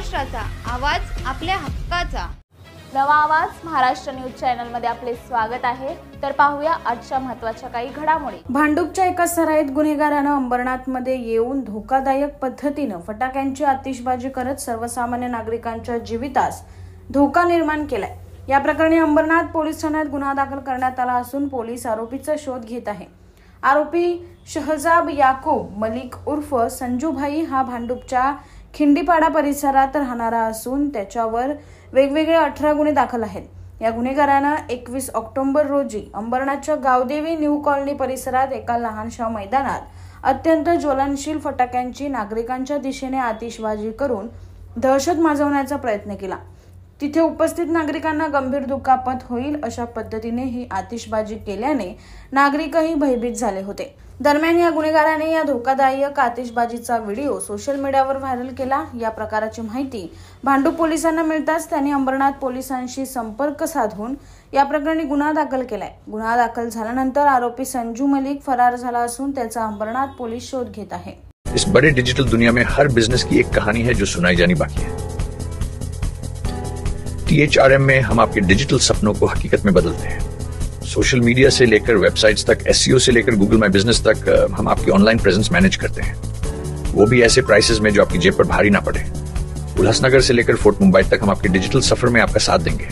महाराष्ट्राचा आवाज आपल्या हक्काचा। नवा आवाज महाराष्ट्र न्यूज चॅनल मध्ये आपले स्वागत आहे। तर पाहूया आजच्या महत्त्वाच्या काही घडामोडी। भांडूपच्या एका सराईत गुन्हेगारानं अंबरनाथमध्ये येऊन धोकादायक पद्धतीनं फटाक्यांची आतिषबाजी करत सर्वसामान्य नागरिकांच्या जीवितास धोका निर्माण केलाय। या प्रकरणी अंबरनाथ पोलीस ठाण्यात गुन्हा दाखल करण्यात आला असून पोलीस आरोपीचा शोध घेत आहे। आरोपी शहजाब याकूब मलिक उर्फ संजूभाई हा भांडूपच्या खिंडीपाडा परिसरात राहणारा असून त्याच्यावर वेगवेगळे 18 गुन्हे दाखल आहेत। या गुन्हेगारानं 21 ऑक्टोबर रोजी अंबरनाथच्या गावदेवी न्यू कॉलनी परिसरात एका लहानशा मैदानात अत्यंत ज्वलनशील फटाक्यांची नागरिकांच्या दिशेने आतिषबाजी करून दहशत माजवण्याचा प्रयत्न केला। तिथे उपस्थित नागरिकांना गंभीर दुखापत होईल अशा पद्धतीने ही आतिषबाजी केल्याने नागरिकही भयभीत झाले होते। दरम्यान या गुन्हेगाराने या धोकादायक आतिषबाजीचा व्हिडिओ सोशल मीडियावर व्हायरल केला। या प्रकाराची माहिती भांडूप पोलिसांना मिळताच त्यांनी अंबरनाथ पोलिसांशी संपर्क साधून या प्रकरणी गुन्हा दाखल केलाय। गुन्हा दाखल झाल्यानंतर आरोपी संजू मलिक फरार झाला असून त्याचा अंबरनाथ पोलीस शोध घेत आहे। इस बड़े डिजिटल दुनिया में हर बिजनेस की एक कहानी है जो सुनाई जानी बाकी है। THRM में हम आपके डिजिटल सपनों को हकीकत में बदलते हैं। सोशल मीडिया से लेकर वेबसाइट्स तक, SEO से लेकर गूगल माई बिजनेस तक हम आपकी ऑनलाइन प्रेजेंस मैनेज करते हैं, वो भी ऐसे प्राइसेस में जो आपकी जेब पर भारी ना पड़े। उल्लासनगर से लेकर फोर्ट मुंबई तक हम आपके डिजिटल सफर में आपका साथ देंगे।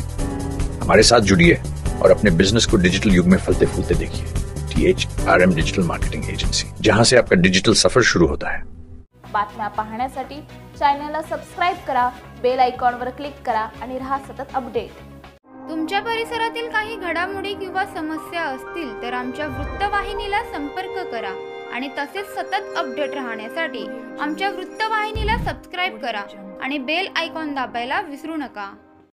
हमारे साथ जुड़िए और अपने बिजनेस को डिजिटल युग में फलते फूलते देखिए। THRM डिजिटल मार्केटिंग एजेंसी, जहां से आपका डिजिटल सफर शुरू होता है। बातम्या पाहण्यासाठी चॅनलला सबस्क्राइब करा, बेल आयकॉनवर क्लिक करा आणि रहा सतत अपडेट। तुमच्या परिसरातील काही घडामोडी किंवा समस्या असतील तर आमच्या वृत्तवाहिनीला संपर्क करा आणि तसेच सतत अपडेट राहण्यासाठी आमच्या वृत्तवाहिनीला सबस्क्राइब करा आणि बेल आयकॉन दाबायला विसरू नका।